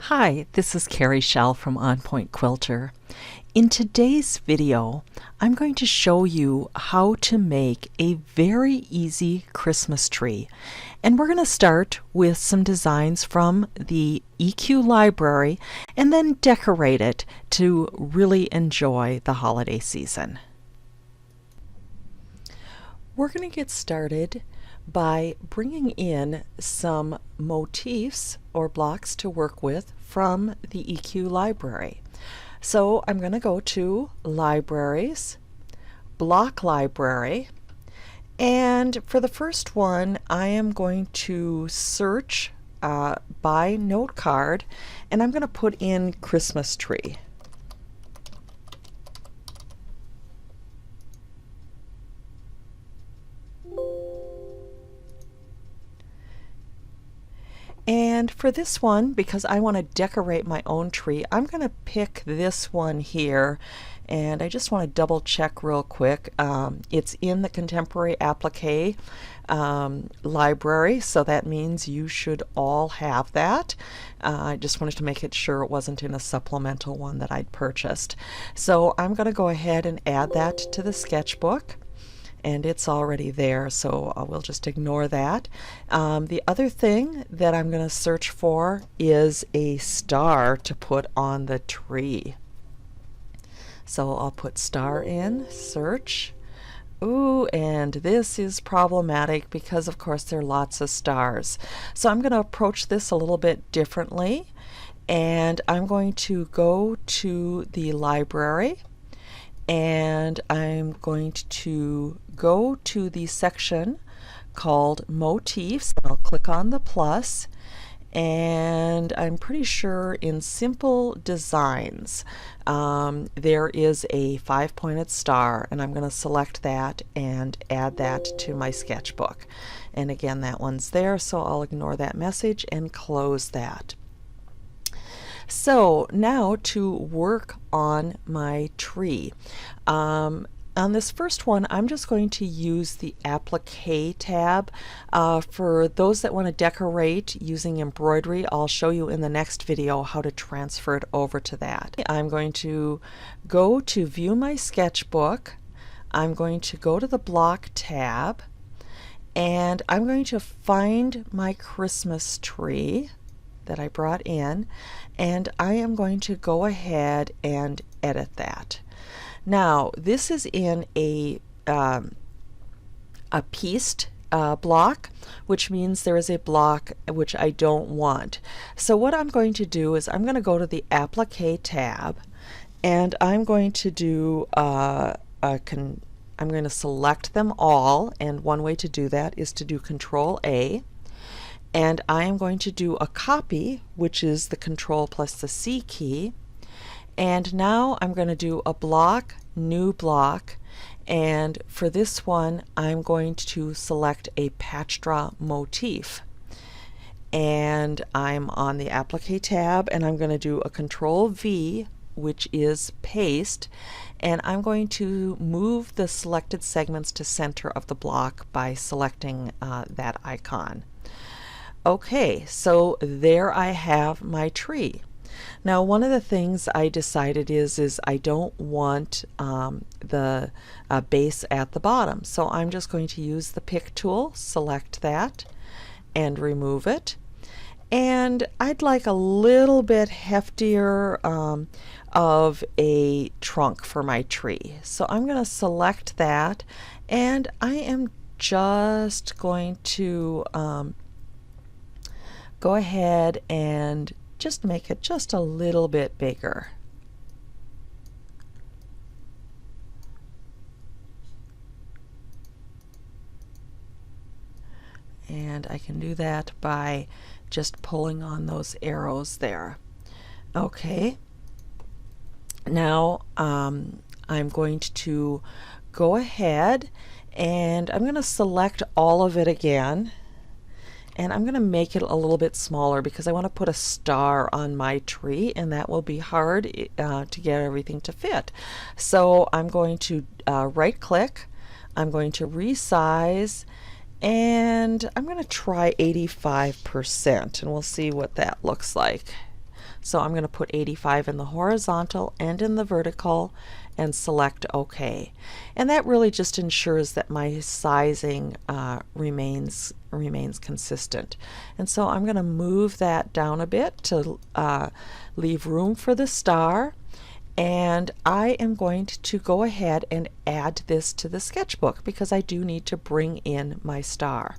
Hi, this is Carrie Schell from On Point Quilter. In today's video, I'm going to show you how to make a very easy Christmas tree. And we're going to start with some designs from the EQ library and then decorate it to really enjoy the holiday season. We're going to get started by bringing in some motifs or blocks to work with from the EQ library. So I'm going to go to Libraries, Block Library, and for the first one I am going to search by note card, and I'm going to put in Christmas tree. And for this one, because I want to decorate my own tree, I'm going to pick this one here, and I just want to double check real quick. It's in the Contemporary Applique library, so that means you should all have that. I just wanted to make it sure it wasn't in a supplemental one that I'd purchased. So I'm going to go ahead and add that to the sketchbook. And it's already there, so we'll just ignore that. The other thing that I'm going to search for is a star to put on the tree. So I'll put star in, search. Ooh, and this is problematic because of course there are lots of stars. So I'm going to approach this a little bit differently, and I'm going to go to the library, and I'm going to go to the section called Motifs. I'll click on the plus, and I'm pretty sure in Simple Designs there is a 5-pointed star, and I'm going to select that and add that to my sketchbook. And again, that one's there, so I'll ignore that message and close that. So now to work on my tree. On this first one, I'm just going to use the Applique tab. For those that want to decorate using embroidery, I'll show you in the next video how to transfer it over to that. I'm going to go to View My Sketchbook. I'm going to go to the Block tab, and I'm going to find my Christmas tree that I brought in, and I am going to go ahead and edit that. Now this is in a pieced block, which means there is a block which I don't want. So what I'm going to do is I'm going to go to the Applique tab, and I'm going to do I'm going to select them all, and one way to do that is to do Control A. And I am going to do a copy, which is the Control plus the C key. And now I'm going to do a block, new block. And for this one, I'm going to select a patch draw motif. And I'm on the Applique tab, and I'm going to do a Control V, which is paste. And I'm going to move the selected segments to center of the block by selecting that icon. Okay, so there I have my tree. Now one of the things I decided is I don't want the base at the bottom, so I'm just going to use the pick tool, select that, and remove it. And I'd like a little bit heftier of a trunk for my tree. So I'm going to select that, and I am just going to go ahead and just make it just a little bit bigger. And I can do that by just pulling on those arrows there. Okay, now I'm going to go ahead, and I'm going to select all of it again. And I'm going to make it a little bit smaller because I want to put a star on my tree, and that will be hard to get everything to fit. So I'm going to right click, I'm going to resize, and I'm going to try 85%, and we'll see what that looks like. So I'm going to put 85 in the horizontal and in the vertical and select OK. And that really just ensures that my sizing remains consistent. And so I'm going to move that down a bit to leave room for the star. And I am going to go ahead and add this to the sketchbook because I do need to bring in my star.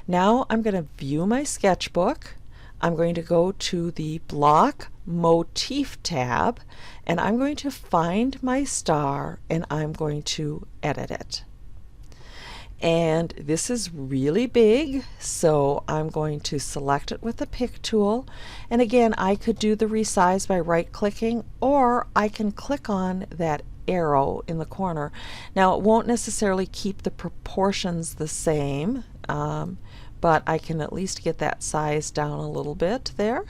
Now I'm going to view my sketchbook. I'm going to go to the Block Motif tab, and I'm going to find my star and I'm going to edit it. And this is really big, so I'm going to select it with the pick tool. And again, I could do the resize by right-clicking, or I can click on that arrow in the corner. Now, it won't necessarily keep the proportions the same, but I can at least get that size down a little bit there.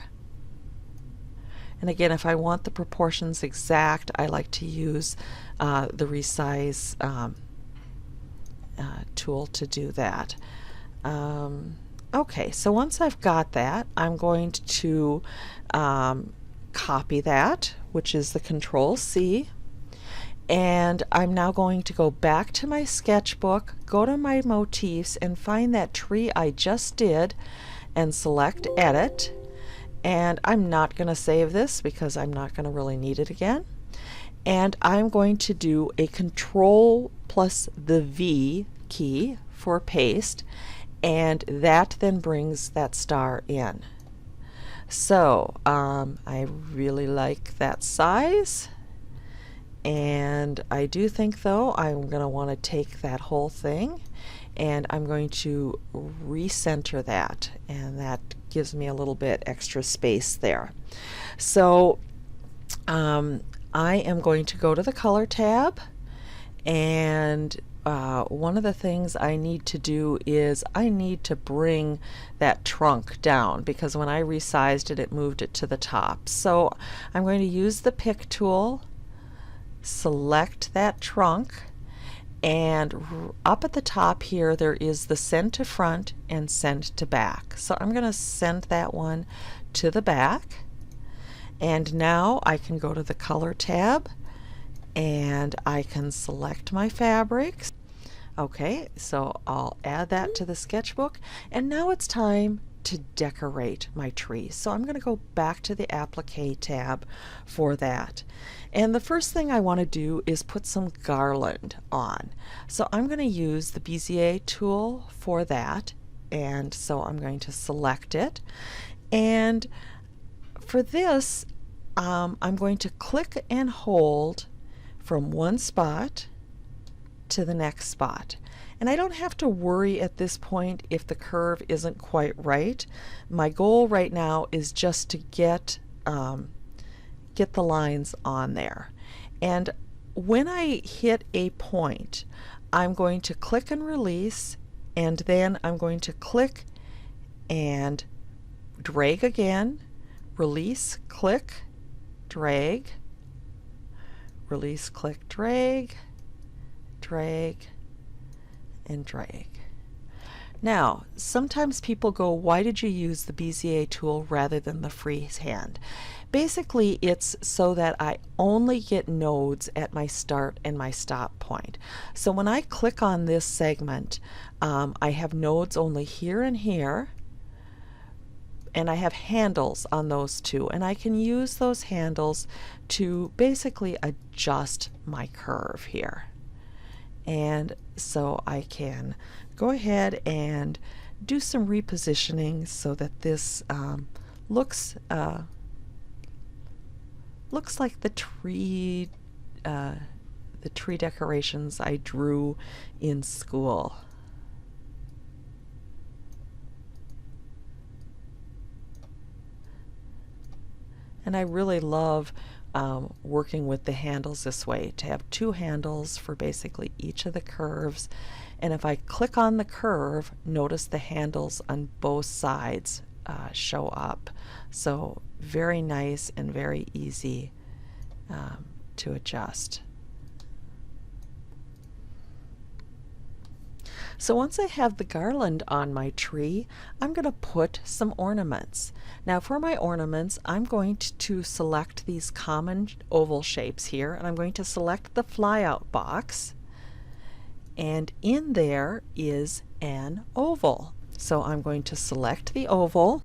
And again, if I want the proportions exact, I like to use the resize tool to do that. Okay, so once I've got that, I'm going to copy that, which is the Control C, and I'm now going to go back to my sketchbook, go to my motifs, and find that tree I just did and select Edit. And I'm not going to save this because I'm not going to really need it again. And I'm going to do a Control plus the V key for paste, and that then brings that star in. So I really like that size, and I do think though I'm going to want to take that whole thing and I'm going to recenter that, and that gives me a little bit extra space there. So I am going to go to the Color tab, and one of the things I need to do is I need to bring that trunk down, because when I resized it, it moved it to the top. So I'm going to use the pick tool, select that trunk, and up at the top here there is the send to front and send to back. So I'm going to send that one to the back. And now I can go to the Color tab and I can select my fabrics. Okay, so I'll add that to the sketchbook, and now it's time to decorate my tree. So I'm going to go back to the Applique tab for that. And the first thing I want to do is put some garland on. So I'm going to use the Bezier tool for that, and so I'm going to select it. And for this, I'm going to click and hold from one spot to the next spot. And I don't have to worry at this point if the curve isn't quite right. My goal right now is just to get the lines on there. And when I hit a point, I'm going to click and release, and then I'm going to click and drag again, release, click, drag, release, click, drag, drag, and drag. Now, sometimes people go, why did you use the Bezier tool rather than the freehand? Basically, it's so that I only get nodes at my start and my stop point. So when I click on this segment, I have nodes only here and here, and I have handles on those two, and I can use those handles to basically adjust my curve here. And so I can go ahead and do some repositioning so that this looks like the tree decorations I drew in school. And I really love working with the handles this way, to have two handles for basically each of the curves. And if I click on the curve, notice the handles on both sides show up. So very nice and very easy to adjust. So once I have the garland on my tree, I'm going to put some ornaments. Now for my ornaments, I'm going to select these common oval shapes here, and I'm going to select the flyout box, and in there is an oval. So I'm going to select the oval,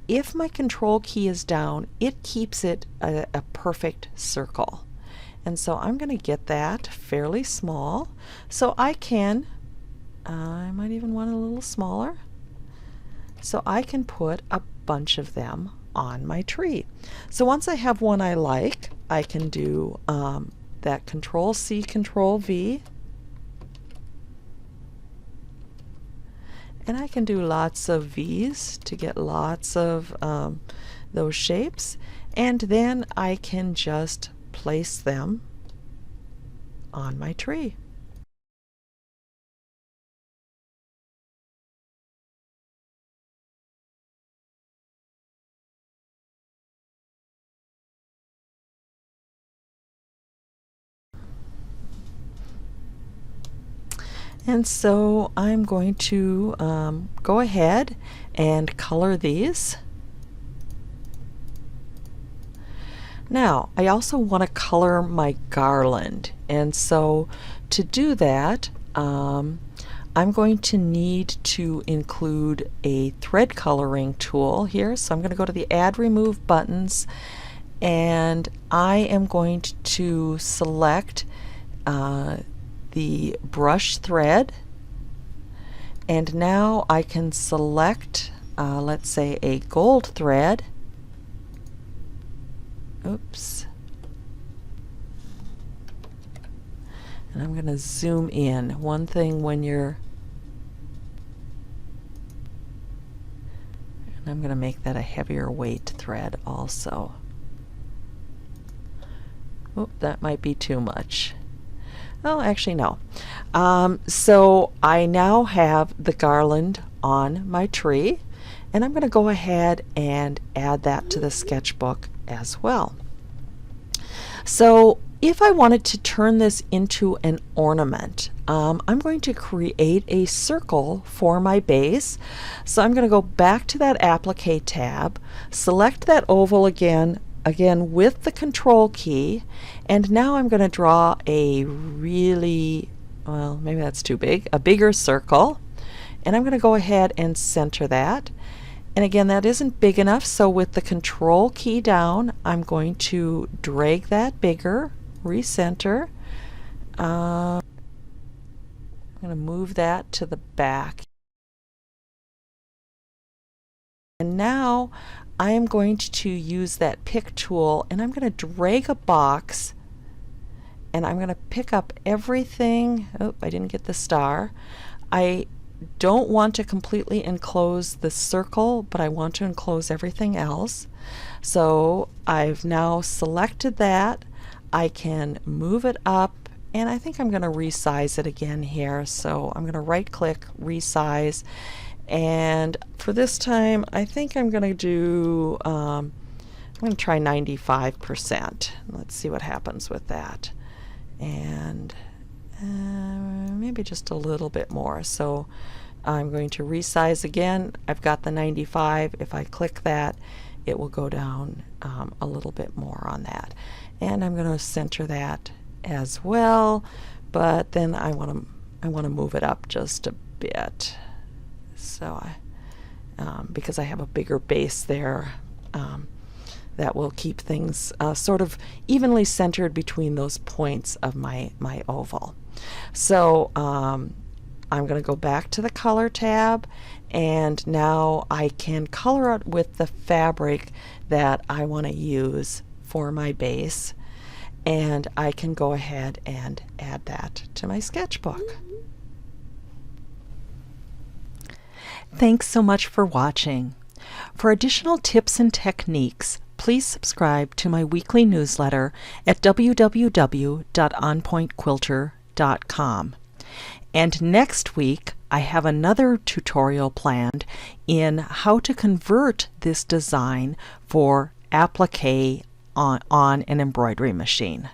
if my control key is down, it keeps it a perfect circle. And so I'm going to get that fairly small. So I might even want it a little smaller. So I can put a bunch of them on my tree. So once I have one I like, I can do that Control C, Control V. And I can do lots of V's to get lots of those shapes, and then I can just place them on my tree. And so I'm going to go ahead and color these. Now, I also want to color my garland, and so to do that, I'm going to need to include a thread coloring tool here. So I'm going to go to the Add Remove buttons, and I am going to select the brush thread, and now I can select let's say a gold thread. Oops. And I'm going to zoom in. One thing when you're, and I'm going to make that a heavier weight thread also. Oop, that might be too much. Oh, actually no. So I now have the garland on my tree, and I'm going to go ahead and add that to the sketchbook as well. So if I wanted to turn this into an ornament, I'm going to create a circle for my base. So I'm going to go back to that Applique tab, select that oval again with the Control key, and now I'm going to draw a really, well, maybe that's too big, a bigger circle, and I'm going to go ahead and center that. And again, that isn't big enough, so with the Control key down, I'm going to drag that bigger, recenter. I'm going to move that to the back. And now I am going to use that pick tool, and I'm going to drag a box, and I'm going to pick up everything. Oh, I didn't get the star. I don't want to completely enclose the circle, but I want to enclose everything else. So I've now selected that. I can move it up, and I think I'm going to resize it again here. So I'm going to right click, resize, and for this time I think I'm going to do I'm going to try 95%. Let's see what happens with that, and maybe just a little bit more. So I'm going to resize again. I've got the 95. If I click that, it will go down a little bit more on that, and I'm going to center that as well, but then I want to move it up just a bit. So because I have a bigger base there, that will keep things sort of evenly centered between those points of my oval. So I'm going to go back to the Color tab, and now I can color it with the fabric that I want to use for my base, and I can go ahead and add that to my sketchbook. Thanks so much for watching. For additional tips and techniques, please subscribe to my weekly newsletter at www.onpointquilter.com. And next week, I have another tutorial planned in how to convert this design for applique on an embroidery machine.